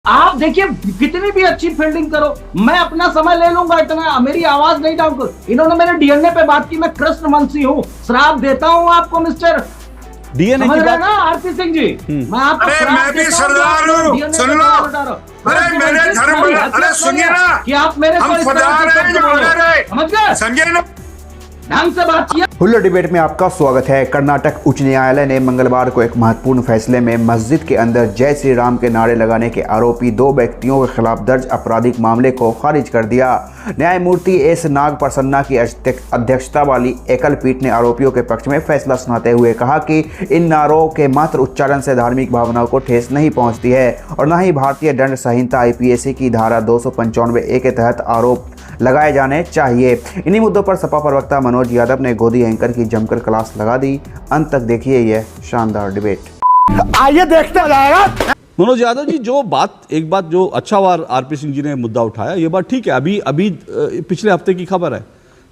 आप देखिए कितनी भी अच्छी फील्डिंग करो, मैं अपना समय ले लूंगा, इतना मेरी आवाज नहीं डाउन करो। इन्होंने मेरे डीएनए पे बात की, मैं कृष्णवंशी हूँ, श्राप देता हूँ आपको मिस्टर डीएनए की बात ना आरपी सिंह जी। मैं आपको मैं भी सरदार हूँ, सुन लो। अरे मेरे धर्म, अरे सुनिए ना कि आप मेरे हम सरदार हैं जो बोल रहे, समझ गए, समझे ना, ढंग से बात किया। हुल्लड़ डिबेट में आपका स्वागत है। कर्नाटक उच्च न्यायालय ने मंगलवार को एक महत्वपूर्ण फैसले में मस्जिद के अंदर जय श्री राम के नारे लगाने के आरोपी 2 व्यक्तियों के खिलाफ दर्ज आपराधिक मामले को खारिज कर दिया। न्यायमूर्ति एस नागप्रसन्ना की अध्यक्षता वाली एकल पीठ ने आरोपियों के पक्ष में फैसला सुनाते हुए कहा कि इन नारों के मात्र उच्चारण से धार्मिक भावनाओं को ठेस नहीं पहुंचती है और न ही भारतीय दंड संहिता आईपीसी की धारा 295A के तहत आरोप लगाए जाने चाहिए। इन्हीं मुद्दों पर सपा प्रवक्ता मनोज यादव ने गोदी एंकर की जमकर क्लास लगा दी। अंत तक देखिए यह शानदार डिबेट। आइए देखते जाएगा। मनोज यादव जी, एक बात जो अच्छा वार आरपी सिंह जी ने मुद्दा उठाया, ये बात ठीक है। अभी पिछले हफ्ते की खबर है,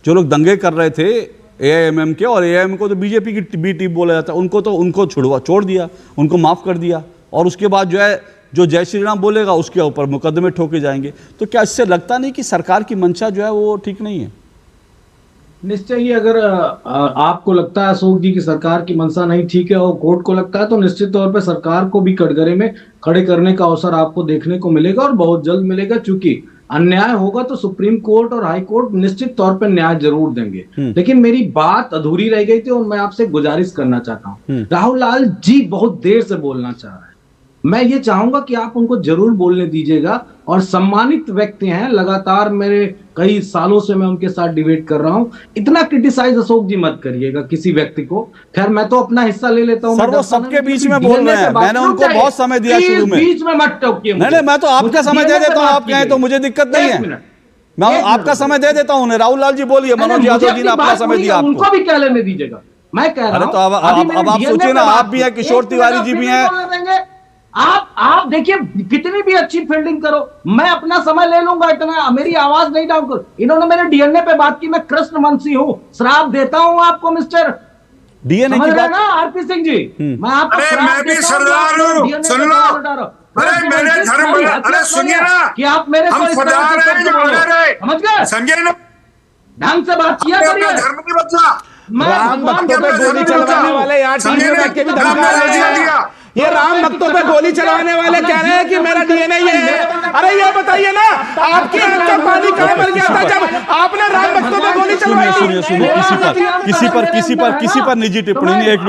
जो लोग दंगे कर रहे थे एआईएमएम के, और एआईएम को तो बीजेपी की बी टीम बोला जाता है, उनको छोड़ दिया, उनको माफ कर दिया, और उसके बाद जो जय श्री राम बोलेगा उसके ऊपर मुकदमे ठोके जाएंगे। तो क्या इससे लगता नहीं कि सरकार की मंशा जो है वो ठीक नहीं है? निश्चय ही, अगर आपको लगता है अशोक जी की सरकार की मंशा नहीं ठीक है और कोर्ट को लगता है, तो निश्चित तौर पे सरकार को भी कटघरे में खड़े करने का अवसर आपको देखने को मिलेगा और बहुत जल्द मिलेगा। चूंकि अन्याय होगा तो सुप्रीम कोर्ट और हाई कोर्ट निश्चित तौर पे न्याय जरूर देंगे। लेकिन मेरी बात अधूरी रह गई थी और मैं आपसे गुजारिश करना चाहता हूँ। राहुल लाल जी बहुत देर से बोलना चाह रहे हैं, मैं ये चाहूंगा कि आप उनको जरूर बोलने दीजिएगा। और सम्मानित व्यक्ति हैं, लगातार मेरे कई सालों से मैं उनके साथ डिबेट कर रहा हूं। इतना क्रिटिसाइज अशोक जी मत करिएगा किसी व्यक्ति को। खैर, मैं तो अपना हिस्सा ले लेता हूं। सर, वो सबके बीच में बोल रहे हैं, मैंने उनको बहुत समय दिया शुरू में। बीच में मत टोकिए। नहीं, मैं तो आपका समय दे देता हूं, आप कहें तो मुझे दिक्कत नहीं है। मैं आपका समय दे देता हूं। राहुल लाल जी बोलिए। मनोज यादव जी ने अपना समय दिया आपको, उनको भी क्या लेने दीजिएगा। मैं कह रहा हूं, तो अब आप सोचिए ना, आप भी हैं, किशोर तिवारी जी भी हैं। आप देखिए कितनी भी अच्छी फील्डिंग करो, मैं अपना समय ले लूंगा, इतना मेरी आवाज नहीं डाउन करो। इन्होंने मेरे डीएनए पे बात की, मैं कृष्णवंशी हूँ, श्राप देता हूँ आपको मिस्टर डीएनए की बात ना आरपी सिंह जी। मैं आपको अरे मैं भी सरदार हूँ, सुन लो। अरे मेरे धर्म, अरे सुनिए ना कि आप मेरे हम सरदार हैं जो बोल रहे, समझ गए, समझे ना, ढंग से बात किया करिए। धर्म नहीं बचा। राम भक्तों पे गोली चलवाने वाले यार टीवी में बैठ के भी धमका रहे हैं। ये राम भक्तों पे गोली चलाने वाले कह रहे हैं कि मेरा डीएनए ये है। अरे ये बताइए ना, आपकी आंख का पानी कहाँ मर गया था जब आपने राम भक्तों पे गोली चलवाई थी? सुनिए, किसी पर निजी टिप्पणी नहीं। एक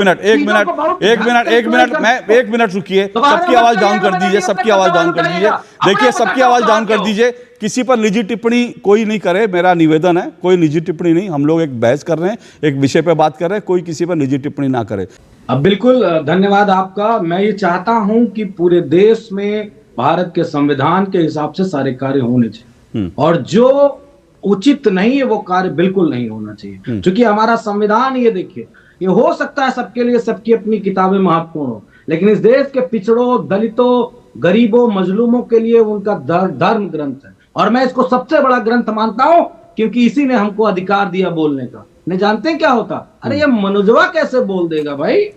मिनट रुकिए। सबकी आवाज डाउन कर दीजिए, सबकी आवाज डाउन कर दीजिए। देखिए, सबकी आवाज डाउन कर दीजिए। किसी पर निजी टिप्पणी कोई नहीं करे, मेरा निवेदन है। कोई निजी टिप्पणी नहीं, हम लोग एक बहस कर रहे हैं, एक विषय पे बात कर रहे हैं, कोई किसी पर निजी टिप्पणी ना करे। अब बिल्कुल धन्यवाद आपका। मैं ये चाहता हूं कि पूरे देश में भारत के संविधान के हिसाब से सारे कार्य होने चाहिए, और जो उचित नहीं है वो कार्य बिल्कुल नहीं होना चाहिए। क्योंकि हमारा संविधान, ये देखिए, ये हो सकता है सबके लिए सबकी अपनी किताबें महत्वपूर्ण हो, लेकिन इस देश के पिछड़ों, दलितों, गरीबों, मजलूमों के लिए उनका धर्म ग्रंथ है। और मैं इसको सबसे बड़ा ग्रंथ मानता हूं, क्योंकि इसी ने हमको अधिकार दिया बोलने का। नहीं जानते हैं क्या होता? अरे ये मनोजवा कैसे बोल देगा भाई?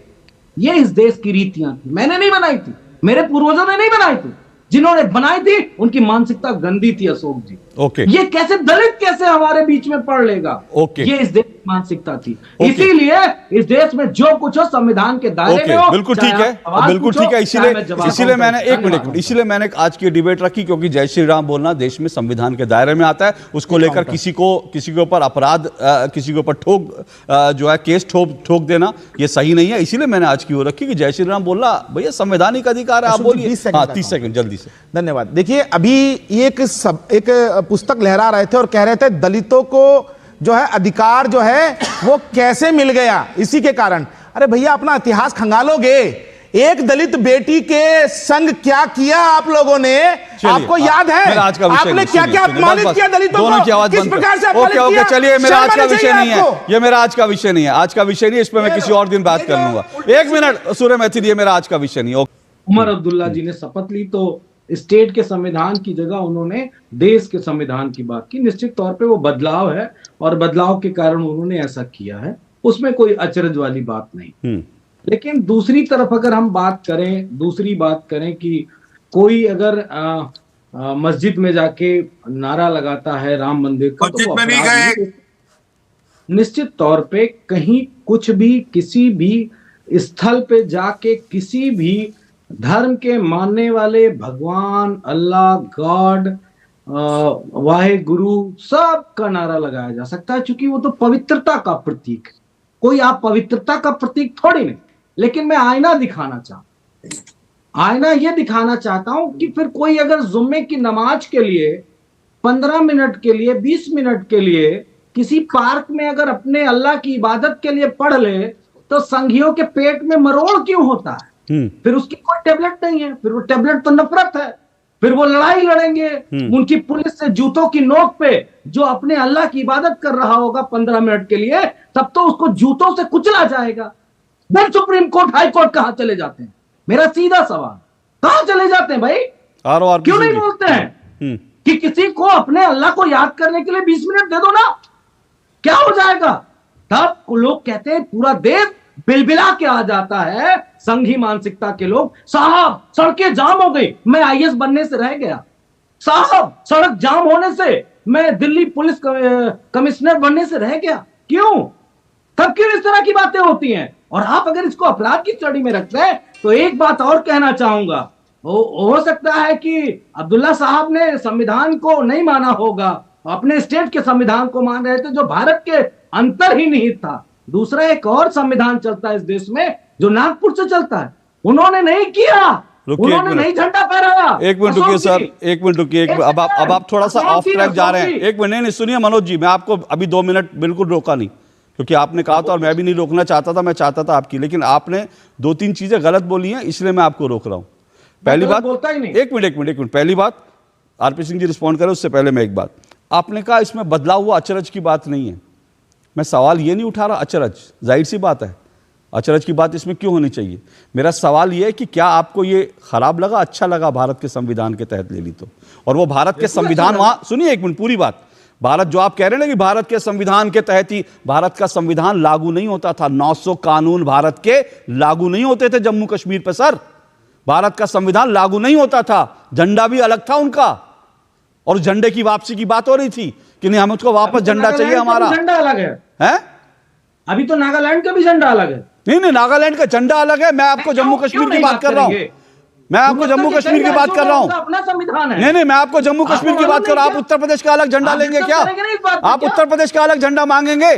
ये इस देश की रीतियां थी, मैंने नहीं बनाई थी, मेरे पूर्वजों ने नहीं बनाई थी। जिन्होंने बनाई थी उनकी मानसिकता गंदी थी अशोक जी। ये कैसे दलित कैसे हमारे बीच में पढ़ लेगा? ये इस देश की मानसिकता थी। इसीलिए इस देश में जो कुछ हो संविधान के दायरे में हो। बिल्कुल ठीक है, बिल्कुल ठीक है। इसीलिए मैंने इसीलिए मैंने आज की डिबेट रखी, क्योंकि जय श्री राम बोलना देश में संविधान के दायरे में आता है। उसको लेकर किसी के ऊपर अपराध, किसी के ऊपर केस ठोक देना ये सही नहीं है। इसीलिए मैंने आज की वो रखी कि जय श्री राम बोलना भैया संवैधानिक अधिकार है, आप बोलिए। 30 सेकंड जल्दी से। धन्यवाद। देखिए, अभी एक पुस्तक लहरा रहे थे और कह रहे थे दलितों को जो है अधिकार जो है वो कैसे मिल गया, इसी के कारण। अरे भैया, अपना इतिहास खंगालोगे? एक दलित बेटी के संग क्या किया आप लोगों ने, आपको याद है? आपने क्या क्या अपमानित किया दलितों को, किस प्रकार से अपमानित किया? चलिए, मेरा आज का विषय नहीं है, ये मेरा आज का विषय नहीं है। आज का विषय नहीं है, इस पर मैं किसी और दिन बात कर लूंगा। 1 मिनट सूर्य मैथिली, ये मेरा आज का विषय नहीं है। उमर अब्दुल्ला जी ने शपथ ली तो स्टेट के संविधान की जगह उन्होंने देश के संविधान की बात की। निश्चित तौर पे वो बदलाव है और बदलाव के कारण उन्होंने ऐसा किया है, उसमें कोई अचरज वाली बात नहीं। लेकिन दूसरी तरफ अगर हम दूसरी बात करें कि कोई अगर मस्जिद में जाके नारा लगाता है राम मंदिर का, मस्जिद तो वो में नहीं अपराध गए। नहीं। निश्चित तौर पे कहीं कुछ भी किसी भी स्थल पे जाके किसी भी धर्म के मानने वाले भगवान, अल्लाह, गॉड, वाहे गुरु, सब का नारा लगाया जा सकता है, क्योंकि वो तो पवित्रता का प्रतीक है। कोई आप पवित्रता का प्रतीक थोड़ी नहीं। लेकिन मैं आईना दिखाना आईना ये दिखाना चाहता हूं कि फिर कोई अगर जुम्मे की नमाज के लिए 15 मिनट के लिए, 20 मिनट के लिए किसी पार्क में अगर अपने अल्लाह की इबादत के लिए पढ़ ले, तो संघियों के पेट में मरोड़ क्यों होता है? फिर उसकी कोई टेबलेट नहीं है, फिर वो टेबलेट तो नफरत है, फिर वो लड़ाई लड़ेंगे उनकी पुलिस से जूतों की नोक पे। जो अपने अल्लाह की इबादत कर रहा होगा 15 मिनट के लिए, तब तो उसको जूतों से कुचला जाएगा। फिर सुप्रीम कोर्ट, हाई कोर्ट कहां चले जाते हैं? मेरा सीधा सवाल, कहां चले जाते हैं भाई? क्यों नहीं बोलते हैं कि किसी को अपने अल्लाह को याद करने के लिए 20 मिनट दे दो ना, क्या हो जाएगा? तब लोग कहते हैं पूरा देश बिलबिला के आ जाता है। संघी मानसिकता के लोग, साहब सड़कें जाम हो गई, मैं आईएएस बनने से रह गया। साहब सड़क जाम होने से मैं दिल्ली पुलिस कमिश्नर बनने से रह गया। क्यों? तब क्यों इस तरह की बातें होती हैं? और आप अगर इसको अपराध की श्रेणी में रखते हैं, तो एक बात और कहना चाहूंगा, हो सकता है कि अब्दुल्ला साहब ने संविधान को नहीं माना होगा, अपने स्टेट के संविधान को मान रहे थे जो भारत के अंतर ही निहित था। दूसरा एक और संविधान चलता है इस देश में जो नागपुर से चलता है, उन्होंने नहीं किया, उन्होंने नहीं झंडा फहराया। एक मिनट रुकिए सर, एक मिनट रुकिए। अब आप थोड़ा सा ऑफ ट्रैक जा रहे हैं। एक मिनट, नहीं सुनिए मनोज जी, मैं आपको अभी 2 मिनट बिल्कुल रोका नहीं, क्योंकि आपने कहा था और मैं भी नहीं रोकना चाहता था, मैं चाहता था आपकी, लेकिन आपने 2-3 चीजें गलत बोली हैं, इसलिए मैं आपको रोक रहा हूं। पहली बात, एक मिनट, पहली बात आरपी सिंह जी रिस्पॉन्ड करें उससे पहले मैं एक बात, आपने कहा इसमें बदलाव हुआ, अचरज की बात नहीं है। मैं सवाल ये नहीं उठा रहा अचरज, जाहिर सी बात है अचरज की बात इसमें क्यों होनी चाहिए। मेरा सवाल ये है कि क्या आपको ये खराब लगा, अच्छा लगा भारत के संविधान के तहत ले ली तो? और वो भारत के संविधान, वहां सुनिए एक मिनट पूरी बात, भारत जो आप कह रहे हैं ना कि भारत के संविधान के तहत ही, भारत का संविधान लागू नहीं होता था। 900 कानून भारत के लागू नहीं होते थे जम्मू कश्मीर पे सर, भारत का संविधान लागू नहीं होता था। झंडा भी अलग था उनका, और झंडे की वापसी की बात हो रही थी कि नहीं हमें उसको वापस झंडा चाहिए हमारा। झंडा अलग है? अभी तो नागालैंड का भी झंडा अलग है। नहीं, नागालैंड का झंडा अलग है। मैं आपको जम्मू कश्मीर की बात कर रहा हूं, मैं आपको जम्मू कश्मीर की बात कर रहा हूं। अपना संविधान है। नहीं, मैं आपको जम्मू कश्मीर की बात कर रहा हूं। आप उत्तर प्रदेश का अलग झंडा लेंगे क्या? आप उत्तर प्रदेश का अलग झंडा मांगेंगे?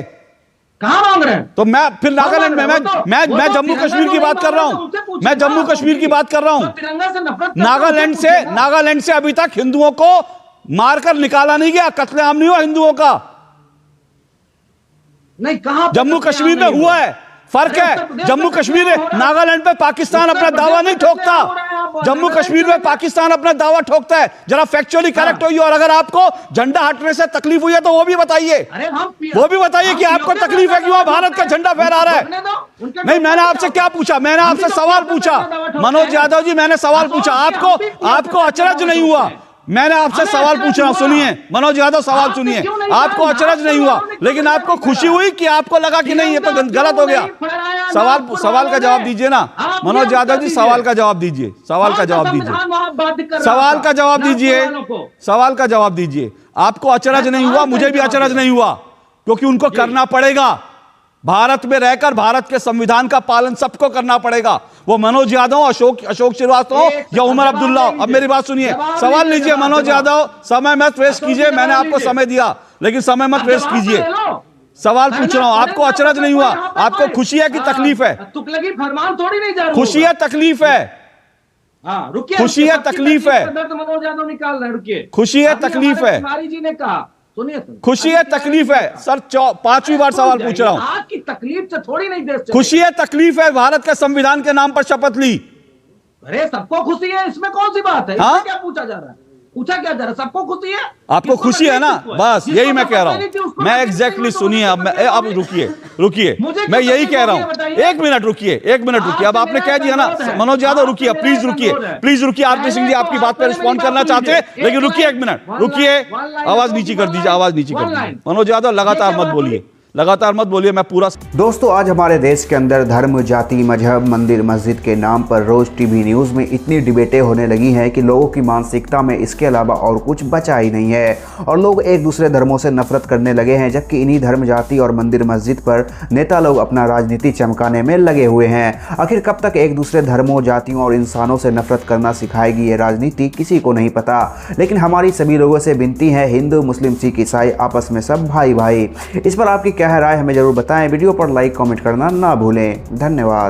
कहां मांग रहे हैं? तो मैं फिर नागालैंड में, मैं जम्मू कश्मीर की बात कर रहा हूं, मैं जम्मू कश्मीर की बात कर रहा हूं। तिरंगा से नफरत, नागालैंड से अभी तक हिंदुओं को मारकर निकाला नहीं गया, कत्लेआम नहीं हुआ हिंदुओं का। नहीं, कहां जम्मू कश्मीर में हुआ है, फर्क है। जम्मू कश्मीर में, नागालैंड पे पाकिस्तान अपना दावा नहीं ठोकता, जम्मू कश्मीर में पाकिस्तान अपना दावा ठोकता है। जरा फैक्चुअली करेक्ट होइए, और अगर आपको झंडा हटने से तकलीफ हुई है तो वो भी बताइए, वो भी बताइए कि आपको तकलीफ है कि वहां भारत का झंडा फहरा रहा है। नहीं, मैंने आपसे क्या पूछा? मैंने आपसे सवाल पूछा मनोज यादव जी, मैंने सवाल पूछा, आपको अचरज नहीं हुआ? मैंने आपसे सवाल पूछ रहा हूं, सुनिए मनोज यादव, सवाल सुनिए। आपको अचरज नहीं हुआ, लेकिन आपको खुशी हुई कि आपको लगा कि नहीं ये तो गलत हो गया। सवाल का जवाब दीजिए ना मनोज यादव जी, सवाल का जवाब दीजिए, सवाल का जवाब दीजिए, सवाल का जवाब दीजिए, सवाल का जवाब दीजिए। आपको अचरज नहीं हुआ, मुझे भी अचरज नहीं हुआ, क्योंकि उनको करना पड़ेगा। भारत में रहकर भारत के संविधान का पालन सबको करना पड़ेगा, वो मनोज यादव, अशोक श्रीवास्तव या उमर अब्दुल्ला। अब मेरी बात सुनिए, सवाल लीजिए मनोज यादव, समय मत वेस्ट कीजिए, मैंने आपको समय दिया, लेकिन समय मत वेस्ट कीजिए। सवाल पूछ रहा हूं, आपको अचरज नहीं हुआ? आपको खुशी है कि तकलीफ है? तुगलकी फरमान थोड़ी नहीं जा रहा। खुशी है, तकलीफ है? रुकिए, खुशी है, तकलीफ है? मनोज यादव निकाल रहे, रुकिए। खुशी है, तकलीफ है? तिवारी जी ने कहा, सुनिए, खुशी है, तकलीफ है? सर 5वीं बार सवाल पूछ रहा हूं। आपकी तकलीफ से थोड़ी नहीं देश खुशी है, तकलीफ है? भारत के संविधान के नाम पर शपथ ली। अरे सबको खुशी है, इसमें कौन सी बात है? हाँ? क्या पूछा जा रहा है? पूछा क्या जा रहा है? सबको खुशी है? आपको खुशी है ना? बस यही मैं कह रहा हूं। मैं एग्जैक्टली, सुनिए, अब रुकिए, मैं यही कह रहा हूं। एक मिनट रुकिए, अब आपने कह दिया ना मनोज यादव, रुकिए प्लीज, रुकिए। आरपी सिंह जी आपकी बात पर रिस्पॉन्ड करना चाहते हैं, लेकिन रुकिए एक मिनट, रुकिए, आवाज नीचे कर दीजिए, आवाज नीचे कर दीजिए। मनोज यादव लगातार मत बोलिए, लगातार मत बोलिए, मैं पूरा। दोस्तों, आज हमारे देश के अंदर धर्म, जाति, मजहब, मंदिर, मस्जिद के नाम पर रोज टीवी न्यूज़ में इतनी डिबेटें होने लगी हैं कि लोगों की मानसिकता में इसके अलावा और कुछ बचा ही नहीं है और लोग एक दूसरे धर्मों से नफरत करने लगे हैं, जबकि इन्हीं धर्म, जाति और मंदिर मस्जिद पर नेता लोग अपना राजनीति चमकाने में लगे हुए हैं। आखिर कब तक एक दूसरे धर्मों, जातियों और इंसानों से नफरत करना सिखाएगी ये राजनीति, किसी को नहीं पता। लेकिन हमारी सभी लोगों से विनती है, हिंदू, मुस्लिम, सिख, ईसाई आपस में सब भाई भाई। इस पर आपकी क्या है राय, हमें जरूर बताएं। वीडियो पर लाइक, कमेंट करना ना भूलें। धन्यवाद।